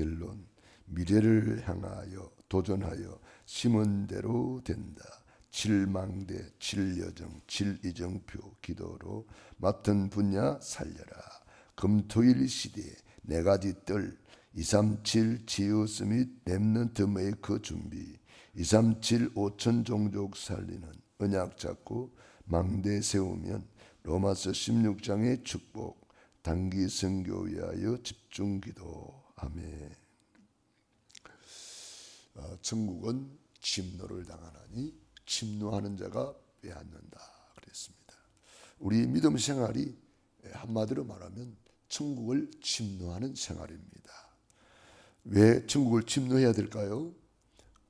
결론, 미래를 향하여 도전하여 심은 대로 된다. 질망대, 질여정, 질이정표 기도로 맡은 분야 살려라. 금토일 시대에 네 가지 뜰 237 지우스 및 렘넌트 메이커 준비, 237 5천 종족 살리는 언약 잡고 망대 세우면 로마서 16장의 축복, 단기 선교 위하여 집중 기도. 아멘. 천국은 침노를 당하나니 침노하는 자가 빼앗는다 그랬습니다. 우리 믿음 생활이 한마디로 말하면 천국을 침노하는 생활입니다. 왜 천국을 침노해야 될까요?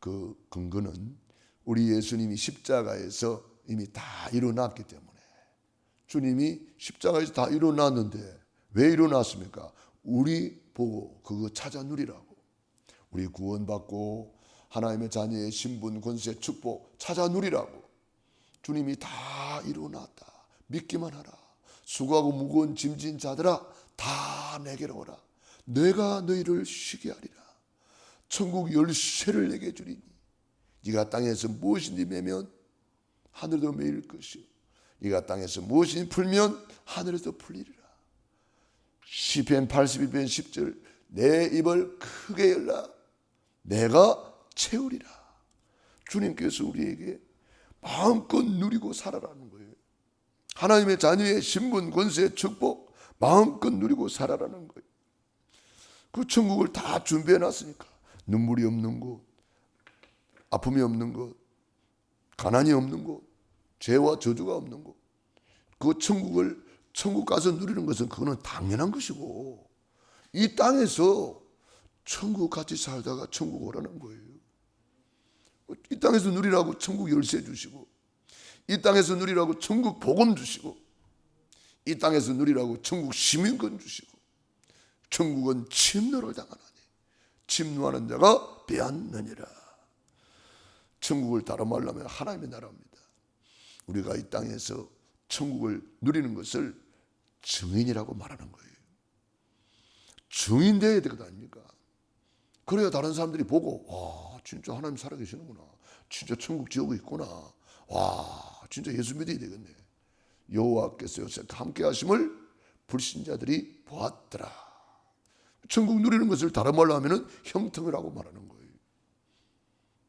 그 근거는 우리 예수님이 십자가에서 이미 다 일어났기 때문에. 주님이 십자가에서 다 일어났는데 왜 일어났습니까? 우리 보고 그거 찾아 누리라고. 우리 구원받고 하나님의 자녀의 신분, 권세, 축복 찾아 누리라고. 주님이 다 일어났다. 믿기만 하라. 수고하고 무거운 짐진 자들아 다 내게로 오라. 내가 너희를 쉬게 하리라. 천국 열쇠를 내게 주리니 네가 땅에서 무엇인지 매면 하늘도 매일 것이요 네가 땅에서 무엇인지 풀면 하늘에서 풀리리라. 시편 82편 10절 내 입을 크게 열라. 내가 채우리라. 주님께서 우리에게 마음껏 누리고 살아라는 거예요. 하나님의 자녀의 신분, 권세, 축복 마음껏 누리고 살아라는 거예요. 그 천국을 다 준비해 놨으니까 눈물이 없는 곳, 아픔이 없는 곳, 가난이 없는 곳, 죄와 저주가 없는 곳, 그 천국 가서 누리는 것은 그거는 당연한 것이고, 이 땅에서 천국 같이 살다가 천국 오라는 거예요. 이 땅에서 누리라고 천국 열쇠 주시고, 이 땅에서 누리라고 천국 복음 주시고, 이 땅에서 누리라고 천국 시민권 주시고, 천국은 침노를 당하나니 침노하는 자가 빼앗느니라. 천국을 다른 말로 하면 하나님의 나라입니다. 우리가 이 땅에서 천국을 누리는 것을 증인이라고 말하는 거예요. 증인 되어야 되는 거 아닙니까? 그래야 다른 사람들이 보고 와 진짜 하나님 살아계시는구나. 진짜 천국 지옥이 있구나. 와 진짜 예수 믿어야 되겠네. 여호와께서 요새 함께 하심을 불신자들이 보았더라. 천국 누리는 것을 다른 말로 하면 형통이라고 말하는 거예요.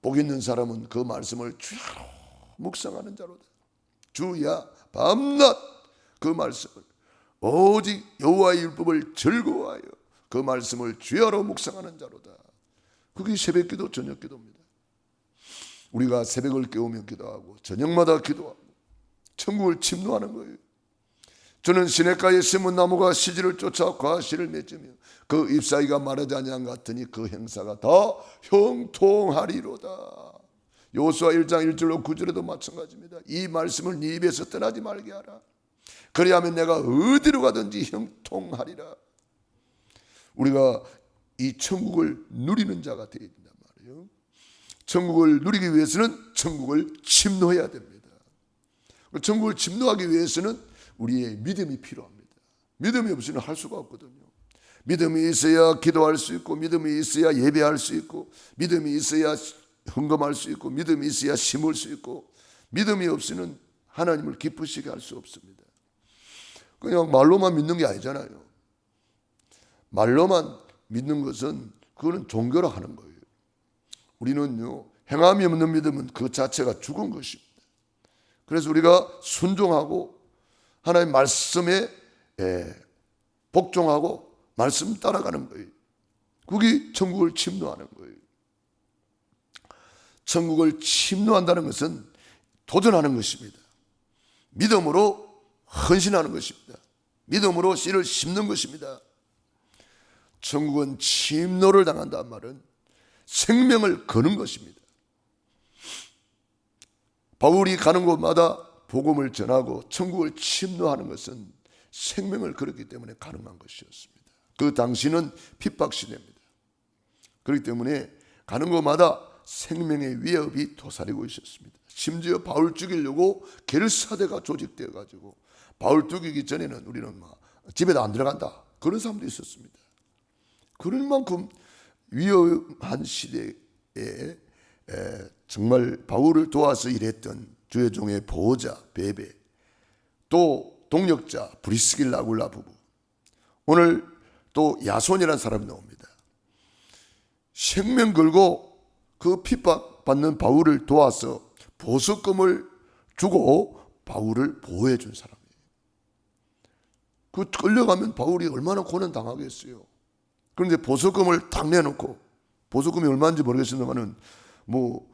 복 있는 사람은 그 말씀을 주야로 묵상하는 자로다. 주야 밤낮 그 말씀을 오직 여호와의 율법을 즐거워하여 그 말씀을 주야로 묵상하는 자로다. 그게 새벽기도 저녁기도입니다. 우리가 새벽을 깨우며 기도하고 저녁마다 기도하고 천국을 침노하는 거예요. 저는 시냇가에 심은 나무가 시지를 쫓아 과실을 맺으며 그 잎사귀가 마르지 아니한 같으니 그 행사가 다 형통하리로다. 여호수아 1장 1절로 9절에도 마찬가지입니다. 이 말씀을 네 입에서 떠나지 말게 하라. 그리하면 내가 어디로 가든지 형통하리라. 우리가 이 천국을 누리는 자가 되어야 된단 말이에요. 천국을 누리기 위해서는 천국을 침노해야 됩니다. 천국을 침노하기 위해서는 우리의 믿음이 필요합니다. 믿음이 없이는 할 수가 없거든요. 믿음이 있어야 기도할 수 있고, 믿음이 있어야 예배할 수 있고, 믿음이 있어야 헌금할 수 있고, 믿음이 있어야 심을 수 있고, 믿음이 없이는 하나님을 기쁘시게 할 수 없습니다. 그냥 말로만 믿는 게 아니잖아요. 말로만 믿는 것은 그거는 종교라 하는 거예요. 우리는요 행함이 없는 믿음은 그 자체가 죽은 것입니다. 그래서 우리가 순종하고 하나님 말씀에 복종하고 말씀 따라가는 거예요. 그게 천국을 침노하는 거예요. 천국을 침노한다는 것은 도전하는 것입니다. 믿음으로 헌신하는 것입니다. 믿음으로 씨를 심는 것입니다. 천국은 침노를 당한다는 말은 생명을 거는 것입니다. 바울이 가는 곳마다 복음을 전하고 천국을 침노하는 것은 생명을 걸었기 때문에 가능한 것이었습니다. 그 당시는 핍박 시대입니다. 그렇기 때문에 가는 곳마다 생명의 위협이 도사리고 있었습니다. 심지어 바울 죽이려고 게르사대가 조직되어 가지고 바울 죽이기 전에는 우리는 집에도 안 들어간다 그런 사람도 있었습니다. 그럴 만큼 위험한 시대에 정말 바울을 도와서 일했던 주의 종의 보호자 베베, 또 동력자 브리스길라 아굴라 부부, 오늘 또 야손이라는 사람이 나옵니다. 생명 걸고 그 핍박받는 바울을 도와서 보석금을 주고 바울을 보호해 준 사람이에요. 그 끌려가면 바울이 얼마나 고난 당하겠어요. 그런데 보석금을 딱 내놓고, 보석금이 얼마인지 모르겠습니다만은 뭐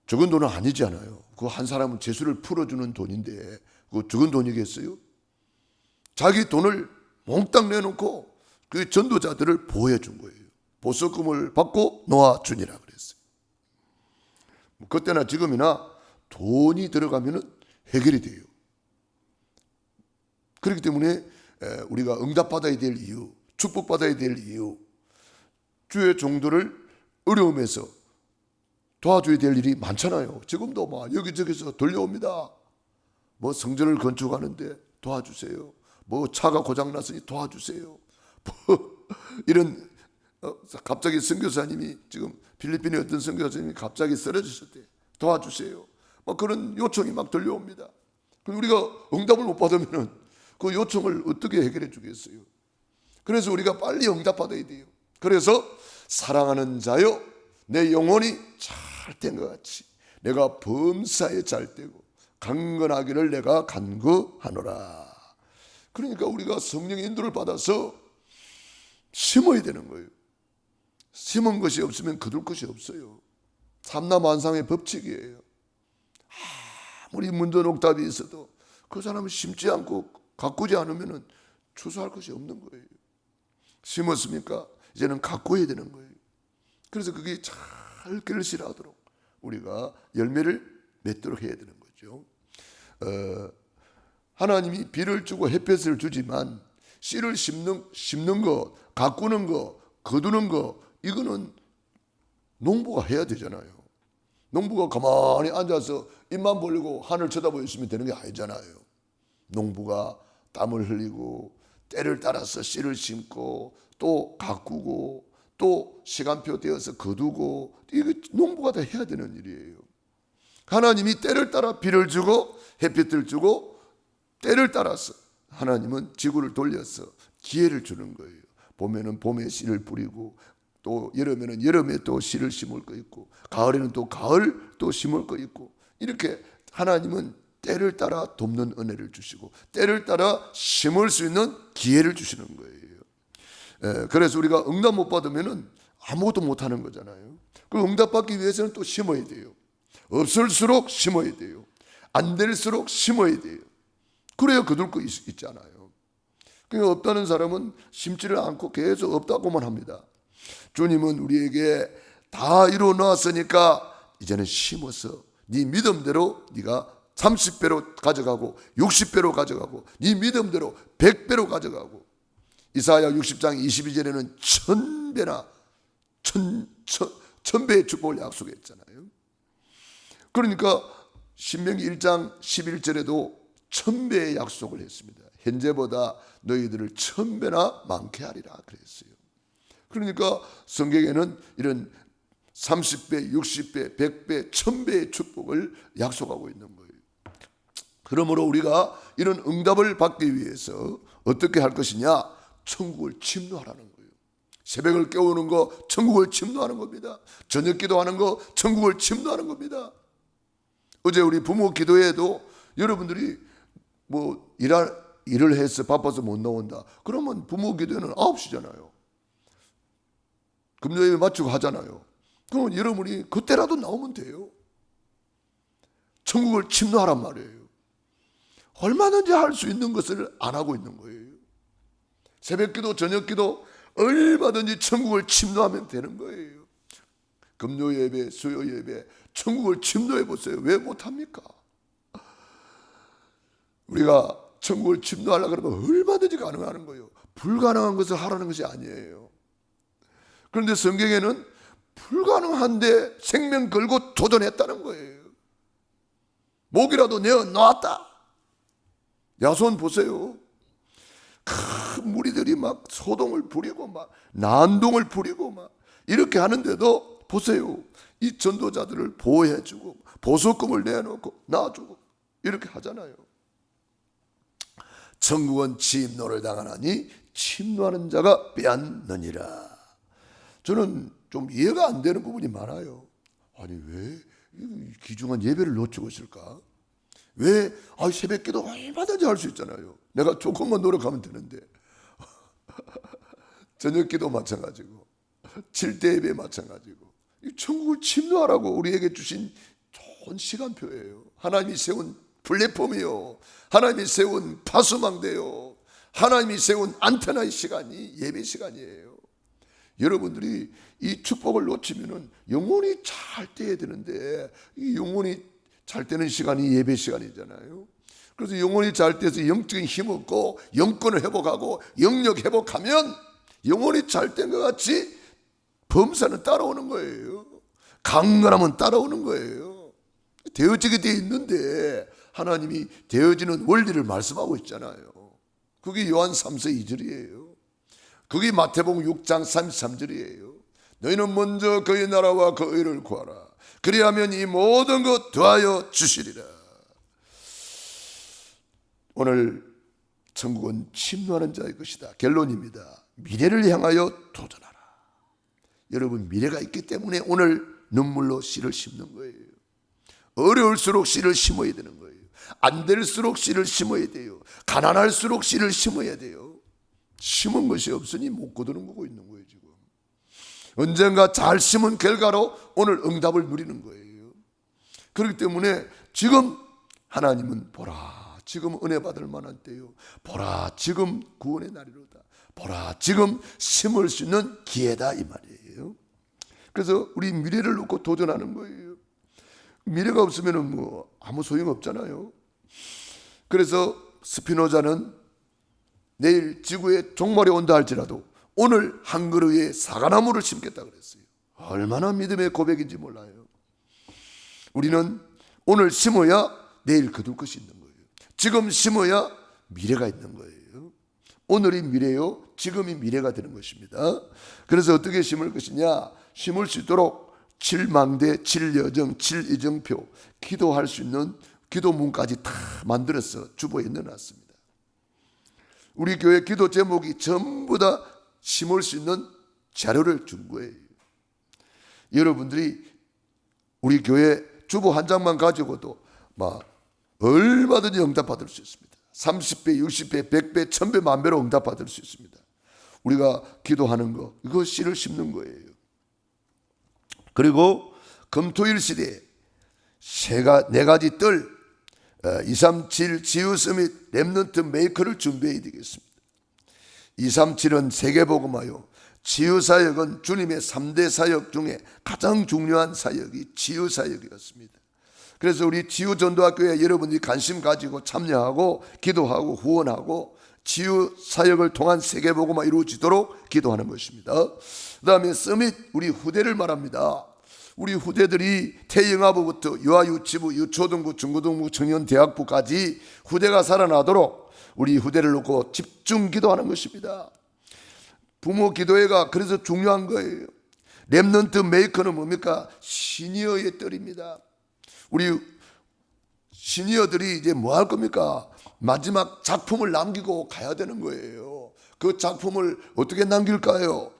적은 돈은 아니잖아요. 그 한 사람은 죄수를 풀어주는 돈인데 그 적은 돈이겠어요? 자기 돈을 몽땅 내놓고 그 전도자들을 보호해 준 거예요. 보석금을 받고 놓아주니라 그랬어요. 그때나 지금이나 돈이 들어가면 해결이 돼요. 그렇기 때문에 우리가 응답받아야 될 이유, 축복받아야 될 이유, 주의 종들을 어려움에서 도와줘야 될 일이 많잖아요. 지금도 막 여기저기서 들려옵니다. 뭐 성전을 건축하는데 도와주세요. 뭐 차가 고장났으니 도와주세요. 뭐 이런 갑자기 선교사님이, 지금 필리핀의 어떤 선교사님이 갑자기 쓰러지셨대. 도와주세요. 막 그런 요청이 막 들려옵니다. 그럼 우리가 응답을 못 받으면 그 요청을 어떻게 해결해 주겠어요? 그래서 우리가 빨리 응답받아야 돼요. 그래서 사랑하는 자여, 내 영혼이 잘된 것 같이 내가 범사에 잘되고 강건하기를 내가 간구하노라. 그러니까 우리가 성령의 인도를 받아서 심어야 되는 거예요. 심은 것이 없으면 거둘 것이 없어요. 삼라만상의 법칙이에요. 아무리 문전옥답이 있어도 그 사람은 심지 않고 가꾸지 않으면 추수할 것이 없는 거예요. 심었습니까? 이제는 가꾸어야 되는 거예요. 그래서 그게 잘 결실하도록 우리가 열매를 맺도록 해야 되는 거죠. 하나님이 비를 주고 햇볕을 주지만 씨를 심는 거, 가꾸는 거, 거두는 거, 이거는 농부가 해야 되잖아요. 농부가 가만히 앉아서 입만 벌리고 하늘 쳐다보고 있으면 되는 게 아니잖아요. 농부가 땀을 흘리고 때를 따라서 씨를 심고 또 가꾸고 또 시간표 되어서 거두고, 이거 농부가 다 해야 되는 일이에요. 하나님이 때를 따라 비를 주고 햇빛을 주고 때를 따라서 하나님은 지구를 돌려서 기회를 주는 거예요. 봄에는 봄에 씨를 뿌리고, 또 여름에는 여름에 또 씨를 심을 거 있고, 가을에는 또 가을 또 심을 거 있고, 이렇게 하나님은 때를 따라 돕는 은혜를 주시고 때를 따라 심을 수 있는 기회를 주시는 거예요. 그래서 우리가 응답 못 받으면 아무것도 못 하는 거잖아요. 그 응답 받기 위해서는 또 심어야 돼요. 없을수록 심어야 돼요. 안 될수록 심어야 돼요. 그래야 거둘 거 있잖아요. 그러니까 없다는 사람은 심지를 않고 계속 없다고만 합니다. 주님은 우리에게 다 이루어 놓았으니까 이제는 심어서 네 믿음대로 네가 30배로 가져가고 60배로 가져가고 네 믿음대로 100배로 가져가고, 이사야 60장 22절에는 1000배나 1000배의 축복을 약속했잖아요. 그러니까 신명기 1장 11절에도 1000배의 약속을 했습니다. 현재보다 너희들을 1000배나 많게 하리라 그랬어요. 그러니까 성경에는 이런 30배, 60배, 100배, 1000배의 축복을 약속하고 있는 거예요. 그러므로 우리가 이런 응답을 받기 위해서 어떻게 할 것이냐? 천국을 침노하라는 거예요. 새벽을 깨우는 거 천국을 침노하는 겁니다. 저녁 기도하는 거 천국을 침노하는 겁니다. 어제 우리 부모 기도회에도 여러분들이 뭐 일을 해서 바빠서 못 나온다. 그러면 부모 기도회는 9시잖아요. 금요일 맞추고 하잖아요. 그러면 여러분이 그때라도 나오면 돼요. 천국을 침노하란 말이에요. 얼마든지 할 수 있는 것을 안 하고 있는 거예요. 새벽기도 저녁기도 얼마든지 천국을 침노하면 되는 거예요. 금요예배, 수요예배 천국을 침노해 보세요. 왜 못합니까? 우리가 천국을 침노하려고 그러면 얼마든지 가능한 거예요. 불가능한 것을 하라는 것이 아니에요. 그런데 성경에는 불가능한데 생명 걸고 도전했다는 거예요. 목이라도 내어 놓았다. 야손 보세요. 큰 무리들이 막 소동을 부리고 막 난동을 부리고 막 이렇게 하는데도 보세요. 이 전도자들을 보호해주고 보석금을 내놓고 놔주고 이렇게 하잖아요. 천국은 침노를 당하나니 침노하는 자가 빼앗느니라. 저는 좀 이해가 안 되는 부분이 많아요. 아니 왜 귀중한 예배를 놓치고 있을까? 왜 새벽기도 얼마든지 할 수 있잖아요. 내가 조금만 노력하면 되는데 저녁기도 마찬가지고 7대 예배 마찬가지고 이 천국을 침노하라고 우리에게 주신 좋은 시간표예요. 하나님이 세운 플랫폼이요, 하나님이 세운 파수망대요, 하나님이 세운 안테나의 시간이 예배 시간이에요. 여러분들이 이 축복을 놓치면은 영혼이 잘 때야 되는데 이 영혼이 잘 때는 시간이 예배 시간이잖아요. 그래서 영혼이 잘 때서 영적인 힘 얻고 영권을 회복하고 영력 회복하면 영혼이 잘 된 것 같이 범사는 따라오는 거예요. 강건함은 따라오는 거예요. 되어지게 돼 있는데 하나님이 되어지는 원리를 말씀하고 있잖아요. 그게 요한 3서 2절이에요. 그게 마태복음 6장 33절이에요. 너희는 먼저 그의 나라와 그 의를 구하라. 그리하면 이 모든 것 더하여 주시리라. 오늘 천국은 침노하는 자의 것이다. 결론입니다. 미래를 향하여 도전하라. 여러분 미래가 있기 때문에 오늘 눈물로 씨를 심는 거예요. 어려울수록 씨를 심어야 되는 거예요. 안 될수록 씨를 심어야 돼요. 가난할수록 씨를 심어야 돼요. 심은 것이 없으니 못 거두는 거고 있는 거예요. 지금 언젠가 잘 심은 결과로 오늘 응답을 누리는 거예요. 그렇기 때문에 지금 하나님은 보라 지금 은혜 받을 만한 때요, 보라 지금 구원의 날이로다, 보라 지금 심을 수 있는 기회다 이 말이에요. 그래서 우리 미래를 놓고 도전하는 거예요. 미래가 없으면 뭐 아무 소용 없잖아요. 그래서 스피노자는 내일 지구에 종말이 온다 할지라도 오늘 한 그루에 사과나무를 심겠다 그랬어요. 얼마나 믿음의 고백인지 몰라요. 우리는 오늘 심어야 내일 거둘 것이 있는 거예요. 지금 심어야 미래가 있는 거예요. 오늘이 미래요, 지금이 미래가 되는 것입니다. 그래서 어떻게 심을 것이냐, 심을 수 있도록 7망대, 7여정, 7이정표 기도할 수 있는 기도문까지 다 만들어서 주보에 넣어놨습니다. 우리 교회 기도 제목이 전부 다 심을 수 있는 자료를 준 거예요. 여러분들이 우리 교회 주보 한 장만 가지고도 막 얼마든지 응답받을 수 있습니다. 30배, 60배, 100배, 1000배, 만배로 응답받을 수 있습니다. 우리가 기도하는 거, 이거 씨를 심는 거예요. 그리고 금토일 시대에 네 가지 뜰 237 지우 서밋 렘넌트 메이커를 준비해야 되겠습니다. 237은 세계복음화요, 지우 사역은 주님의 3대 사역 중에 가장 중요한 사역이 지우 사역이었습니다. 그래서 우리 지우 전도학교에 여러분들이 관심 가지고 참여하고 기도하고 후원하고 지우 사역을 통한 세계복음화 이루어지도록 기도하는 것입니다. 그 다음에 서밋, 우리 후대를 말합니다. 우리 후대들이 태영아부부터 유아유치부, 유초등부, 중고등부, 청년대학부까지 후대가 살아나도록 우리 후대를 놓고 집중 기도하는 것입니다. 부모 기도회가 그래서 중요한 거예요. 렘넌트 메이커는 뭡니까? 시니어의 뜰입니다. 우리 시니어들이 이제 뭐 할 겁니까? 마지막 작품을 남기고 가야 되는 거예요. 그 작품을 어떻게 남길까요?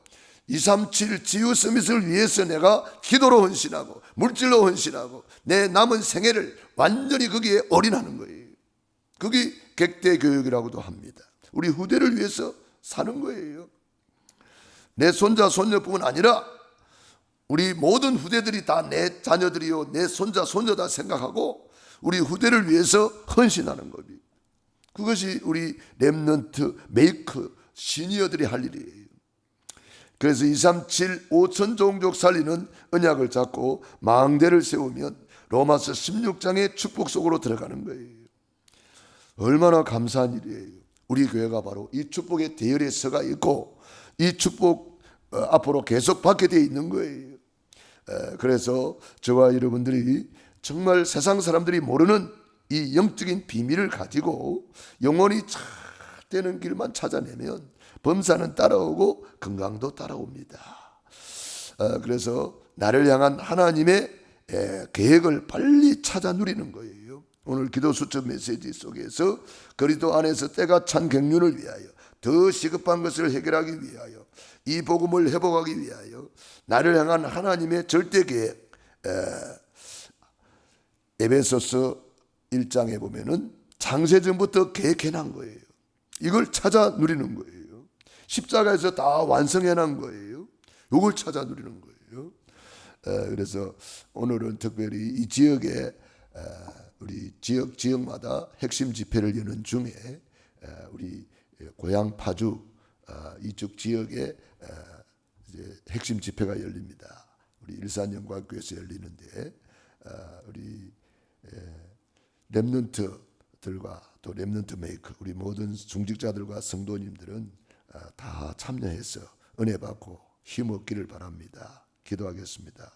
237 지우 서밋을 위해서 내가 기도로 헌신하고 물질로 헌신하고 내 남은 생애를 완전히 거기에 올인하는 거예요. 그게 객대 교육이라고도 합니다. 우리 후대를 위해서 사는 거예요. 내 손자 손녀뿐만 아니라 우리 모든 후대들이 다 내 자녀들이요, 내 손자 손녀다 생각하고 우리 후대를 위해서 헌신하는 겁니다. 그것이 우리 렘넌트 메이커 시니어들이 할 일이에요. 그래서 237 5천 종족 살리는 언약을 잡고 망대를 세우면 로마서 16장의 축복 속으로 들어가는 거예요. 얼마나 감사한 일이에요. 우리 교회가 바로 이 축복의 대열에 서가 있고 이 축복 앞으로 계속 받게 되어 있는 거예요. 그래서 저와 여러분들이 정말 세상 사람들이 모르는 이 영적인 비밀을 가지고 영혼이 되는 길만 찾아내면 범사는 따라오고 건강도 따라옵니다. 그래서 나를 향한 하나님의 계획을 빨리 찾아 누리는 거예요. 오늘 기도 수첩 메시지 속에서 그리스도 안에서 때가 찬 경륜을 위하여 더 시급한 것을 해결하기 위하여 이 복음을 회복하기 위하여 나를 향한 하나님의 절대 계획, 에베소서 1장에 보면은 창세전부터 계획해놓은 거예요. 이걸 찾아 누리는 거예요. 십자가에서 다 완성해놓은 거예요. 이걸 찾아 누리는 거예요. 그래서 오늘은 특별히 이 지역에 우리 지역마다 핵심 집회를 여는 중에 우리 고향 파주 이쪽 지역에 이제 핵심 집회가 열립니다. 우리 일산영광교회에서 열리는데 우리 렘넌트들과 또 렘넌트 메이커 우리 모든 중직자들과 성도님들은 다 참여해서 은혜 받고 힘 얻기를 바랍니다. 기도하겠습니다.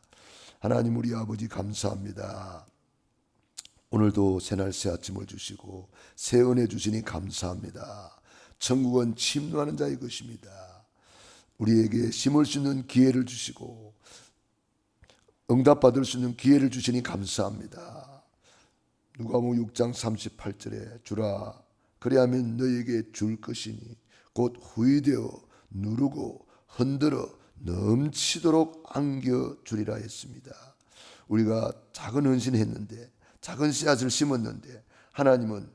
하나님 우리 아버지 감사합니다. 오늘도 새날 새 아침을 주시고 새 은혜 주시니 감사합니다. 천국은 침노하는 자의 것입니다. 우리에게 심을 수 있는 기회를 주시고 응답받을 수 있는 기회를 주시니 감사합니다. 누가복음 6장 38절에 주라 그리하면 너에게 줄 것이니 곧 후이되어 누르고 흔들어 넘치도록 안겨주리라 했습니다. 우리가 작은 헌신했는데 작은 씨앗을 심었는데 하나님은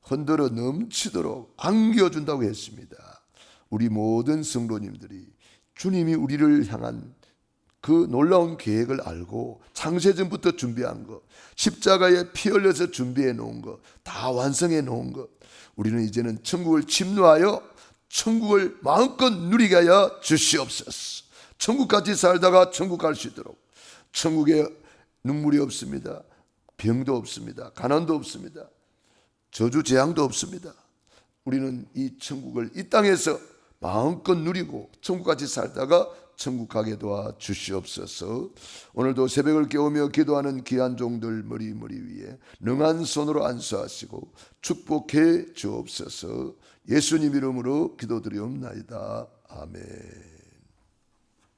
흔들어 넘치도록 안겨준다고 했습니다. 우리 모든 성도님들이 주님이 우리를 향한 그 놀라운 계획을 알고 창세전부터 준비한 것, 십자가에 피 흘려서 준비해 놓은 것, 다 완성해 놓은 것, 우리는 이제는 천국을 침노하여 천국을 마음껏 누리게 하여 주시옵소서. 천국같이 살다가 천국 갈 수 있도록. 천국에 눈물이 없습니다. 병도 없습니다. 가난도 없습니다. 저주 재앙도 없습니다. 우리는 이 천국을 이 땅에서 마음껏 누리고 천국같이 살다가 천국 가게 도와 주시옵소서. 오늘도 새벽을 깨우며 기도하는 귀한 종들 머리 위에 능한 손으로 안수하시고 축복해 주옵소서. 예수님 이름으로 기도드리옵나이다. 아멘.